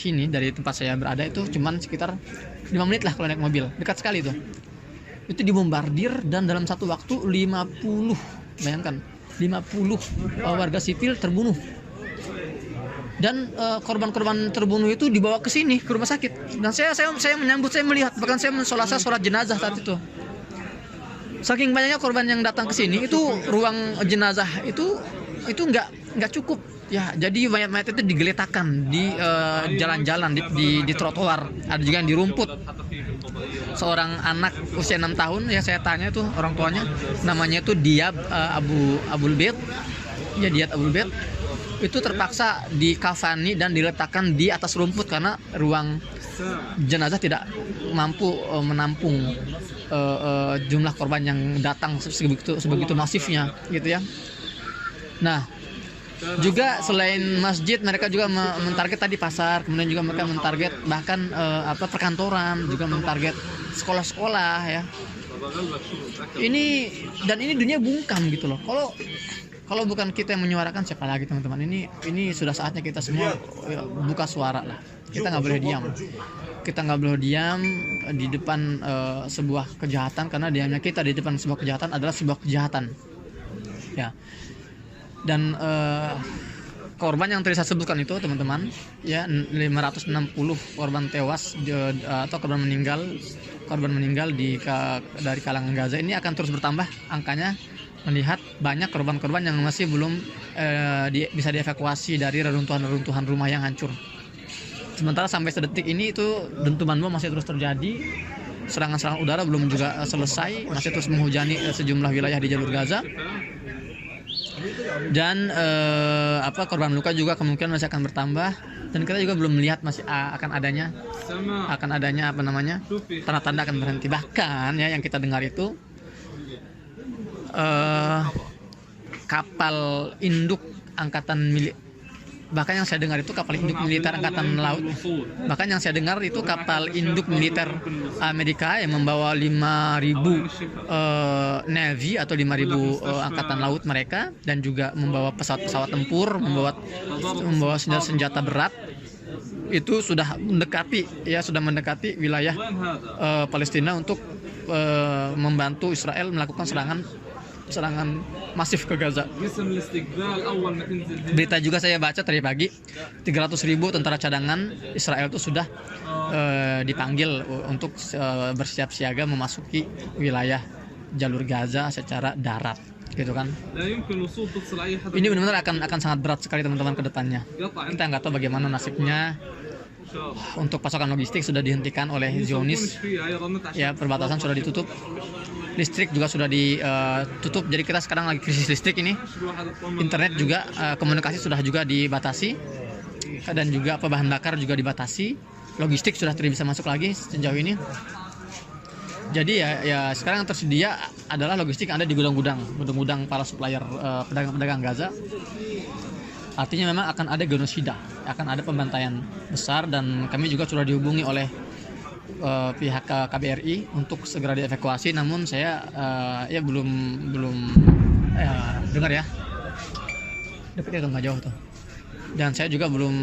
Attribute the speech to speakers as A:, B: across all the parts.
A: sini, dari tempat saya berada itu cuman sekitar 5 menit lah kalau naik mobil, dekat sekali tuh. Itu dibombardir dan dalam satu waktu 50, bayangkan 50 warga sipil terbunuh. Dan korban-korban terbunuh itu dibawa ke sini, ke rumah sakit. Dan saya menyambut, saya melihat, bahkan saya sholat jenazah saat itu. Saking banyaknya korban yang datang ke sini, itu ruang jenazah itu nggak cukup ya. Jadi mayat-mayat itu digeletakkan di jalan-jalan, di trotoar, ada juga yang di rumput. Seorang anak usia 6 tahun ya, saya tanya itu orang tuanya, namanya itu Diab Abul Bait. Ya, Diab Abul Bait itu terpaksa dikafani dan diletakkan di atas rumput karena ruang jenazah tidak mampu menampung jumlah korban yang datang sebegitu masifnya gitu ya. Nah, juga selain masjid, mereka juga mentarget tadi pasar, kemudian juga mereka mentarget bahkan perkantoran, juga mentarget sekolah-sekolah ya. Ini dunia bungkam gitu loh. Kalau bukan kita yang menyuarakan, siapa lagi teman-teman? Ini sudah saatnya kita semua buka suara lah. Kita nggak boleh diam. Kita nggak boleh diam di depan sebuah kejahatan, karena diamnya kita di depan sebuah kejahatan adalah sebuah kejahatan. Ya. Dan korban yang tadi saya sebutkan itu teman-teman ya, 560 korban tewas atau korban meninggal dari kalangan Gaza ini akan terus bertambah angkanya, melihat banyak korban-korban yang masih belum bisa dievakuasi dari reruntuhan rumah yang hancur. Sementara sampai sedetik ini itu dentuman bom masih terus terjadi, serangan-serangan udara belum juga selesai, masih terus menghujani sejumlah wilayah di jalur Gaza. Dan korban luka juga kemungkinan masih akan bertambah, dan kita juga belum melihat masih akan adanya tanda-tanda akan berhenti. Bahkan ya, yang kita dengar itu kapal induk angkatan bahkan yang saya dengar itu kapal induk militer angkatan laut. Bahkan yang saya dengar itu kapal induk militer Amerika yang membawa 5.000 Navy atau 5.000 angkatan laut mereka, dan juga membawa pesawat-pesawat tempur, membawa senjata berat. Itu sudah mendekati wilayah Palestina untuk membantu Israel melakukan serangan masif ke Gaza. Berita juga saya baca tadi pagi, 300.000 tentara cadangan Israel itu sudah dipanggil untuk bersiap siaga memasuki wilayah jalur Gaza secara darat, gitu kan. Ini benar-benar akan sangat berat sekali teman-teman ke depannya. Kita nggak tahu bagaimana nasibnya. Untuk pasokan logistik sudah dihentikan oleh Zionis, ya, perbatasan sudah ditutup, listrik juga sudah ditutup. Jadi kita sekarang lagi krisis listrik ini. Internet juga, komunikasi sudah juga dibatasi, dan juga bahan bakar juga dibatasi. Logistik sudah tidak bisa masuk lagi sejauh ini. Jadi ya sekarang yang tersedia adalah logistik yang ada di gudang-gudang para supplier, pedagang-pedagang Gaza. Artinya memang akan ada genosida, akan ada pembantaian besar, dan kami juga sudah dihubungi oleh pihak KBRI untuk segera dievakuasi. Namun saya belum dengar ya, dekat itu nggak jauh tuh. Dan saya juga belum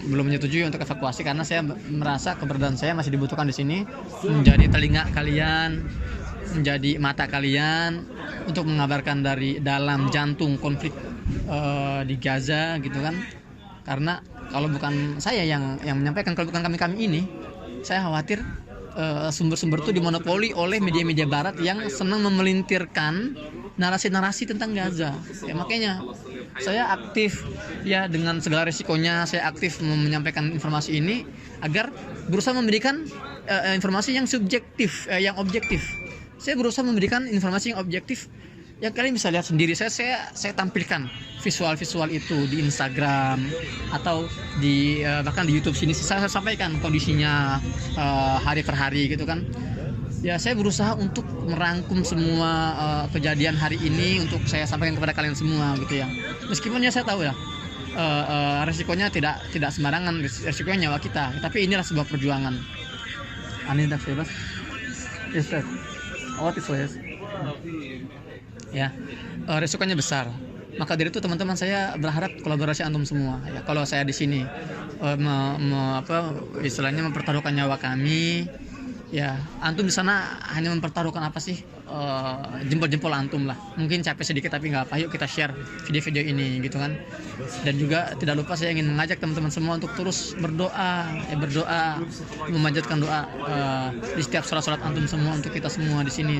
A: menyetujui untuk evakuasi, karena saya merasa keberadaan saya masih dibutuhkan di sini, menjadi telinga kalian, menjadi mata kalian untuk mengabarkan dari dalam jantung konflik di Gaza, gitu kan. Karena kalau bukan saya yang menyampaikan, kalau bukan kami ini, saya khawatir sumber-sumber itu dimonopoli oleh media-media barat yang senang memelintirkan narasi-narasi tentang Gaza. Ya, makanya saya aktif ya, dengan segala risikonya saya aktif menyampaikan informasi ini agar berusaha memberikan informasi yang subjektif, yang objektif. Saya berusaha memberikan informasi yang objektif yang kalian bisa lihat sendiri. Saya tampilkan visual-visual itu di Instagram atau bahkan di YouTube sini. Saya sampaikan kondisinya hari per hari, gitu kan. Ya, saya berusaha untuk merangkum semua kejadian hari ini untuk saya sampaikan kepada kalian semua, gitu ya. Meskipun ya saya tahu ya resikonya tidak sembarangan, resikonya nyawa kita. Tapi inilah sebuah perjuangan. Aneh tak bebas. Ya, resikonya besar. Maka dari itu teman-teman, saya berharap kolaborasi antum semua ya. Kalau saya di sini istilahnya mempertaruhkan nyawa kami, ya antum di sana hanya mempertaruhkan apa sih, jempol-jempol antum lah. Mungkin capek sedikit tapi nggak apa, yuk kita share video-video ini gitu kan. Dan juga tidak lupa saya ingin mengajak teman-teman semua untuk terus berdoa, memanjatkan doa di setiap sholat antum semua, untuk kita semua di sini.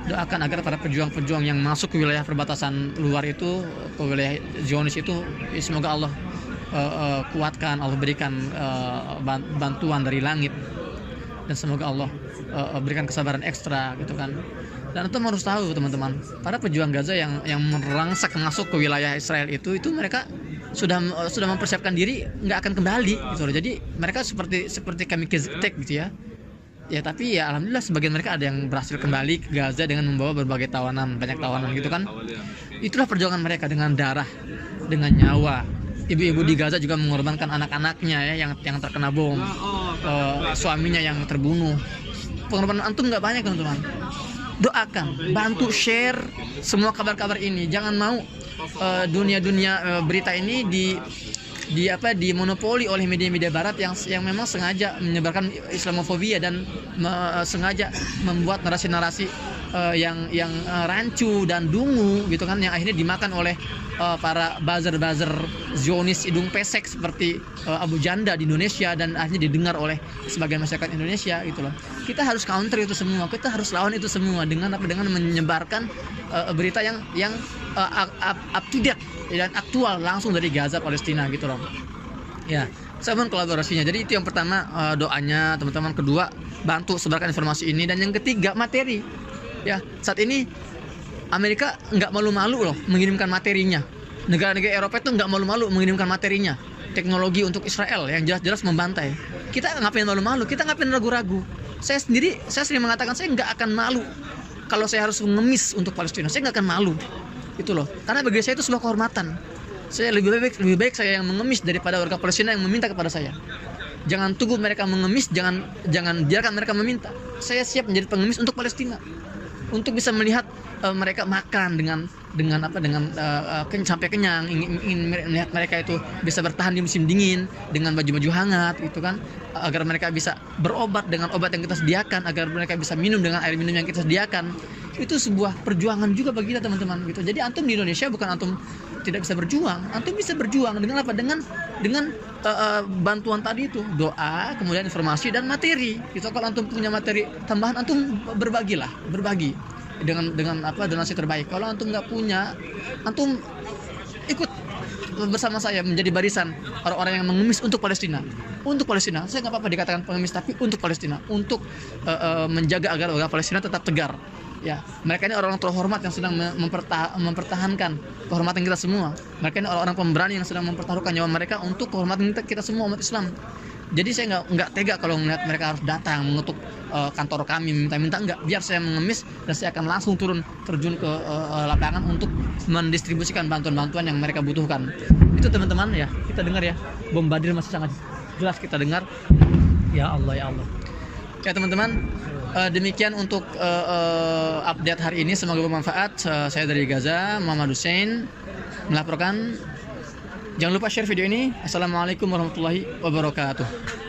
A: Doakan agar para pejuang-pejuang yang masuk ke wilayah perbatasan luar itu, ke wilayah Zionis itu, semoga Allah kuatkan, Allah berikan bantuan dari langit, dan semoga Allah berikan kesabaran ekstra gitu kan. Dan itu harus tahu teman-teman, para pejuang Gaza yang merangsak masuk ke wilayah Israel itu mereka sudah mempersiapkan diri nggak akan kembali gitu loh. Jadi mereka seperti kamikaze attack gitu ya. Ya tapi ya alhamdulillah sebagian mereka ada yang berhasil kembali ke Gaza dengan membawa berbagai tawanan, banyak tawanan gitu kan. Itulah perjuangan mereka dengan darah, dengan nyawa. Ibu-ibu di Gaza juga mengorbankan anak-anaknya ya yang terkena bom, suaminya yang terbunuh. Pengorbanan antum nggak banyak teman-teman. Doakan, bantu share semua kabar-kabar ini. Jangan mau dunia berita ini dimonopoli oleh media-media barat yang memang sengaja menyebarkan Islamofobia dan sengaja membuat narasi-narasi yang rancu dan dungu gitu kan, yang akhirnya dimakan oleh para buzzer Zionis hidung pesek seperti Abu Janda di Indonesia, dan akhirnya didengar oleh sebagian masyarakat Indonesia gitu loh. Kita harus counter itu semua, kita harus lawan itu semua dengan menyebarkan berita yang up to date dan aktual langsung dari Gaza, Palestina gitu loh. Ya, saya mohon kolaborasinya. Jadi itu yang pertama, doanya teman-teman. Kedua, bantu sebarkan informasi ini. Dan yang ketiga, materi. Ya, saat ini Amerika nggak malu-malu loh mengirimkan materinya. Negara-negara Eropa itu nggak malu-malu mengirimkan materinya. Teknologi untuk Israel yang jelas-jelas membantai. Kita ngapain malu-malu? Kita ngapain ragu-ragu? Saya sering mengatakan saya nggak akan malu kalau saya harus mengemis untuk Palestina. Saya nggak akan malu. Itu loh, karena bagi saya itu sebuah kehormatan. Saya lebih baik saya yang mengemis daripada warga Palestina yang meminta kepada saya. Jangan tunggu mereka mengemis, jangan biarkan mereka meminta. Saya siap menjadi pengemis untuk Palestina, untuk bisa melihat mereka makan sampai kenyang, ingin melihat mereka itu bisa bertahan di musim dingin dengan baju-baju hangat gitu kan, agar mereka bisa berobat dengan obat yang kita sediakan, agar mereka bisa minum dengan air minum yang kita sediakan. Itu sebuah perjuangan juga bagi kita teman-teman gitu. Jadi antum di Indonesia bukan antum tidak bisa berjuang, antum bisa berjuang dengan apa? Dengan bantuan tadi itu, doa, kemudian informasi dan materi. Gitu. Kalau antum punya materi tambahan, antum berbagi dengan donasi terbaik. Kalau antum nggak punya, antum ikut bersama saya menjadi barisan orang-orang yang mengemis untuk Palestina. Untuk Palestina, saya nggak apa-apa dikatakan pengemis, tapi untuk Palestina, untuk menjaga agar warga Palestina tetap tegar. Ya, mereka ini orang-orang terhormat yang sedang mempertahankan kehormatan kita semua. Mereka ini orang-orang pemberani yang sedang mempertaruhkan nyawa mereka untuk kehormatan kita semua umat Islam. Jadi saya nggak tega kalau melihat mereka harus datang mengetuk kantor kami minta-minta. Enggak, biar saya mengemis dan saya akan langsung terjun ke lapangan untuk mendistribusikan bantuan-bantuan yang mereka butuhkan. Itu teman-teman ya, kita dengar ya, bombardir masih sangat jelas kita dengar. Ya Allah, ya Allah. Ya teman-teman, demikian untuk update hari ini, semoga bermanfaat. Saya dari Gaza, Muhammad Hussein melaporkan. Jangan lupa share video ini. Assalamualaikum warahmatullahi wabarakatuh.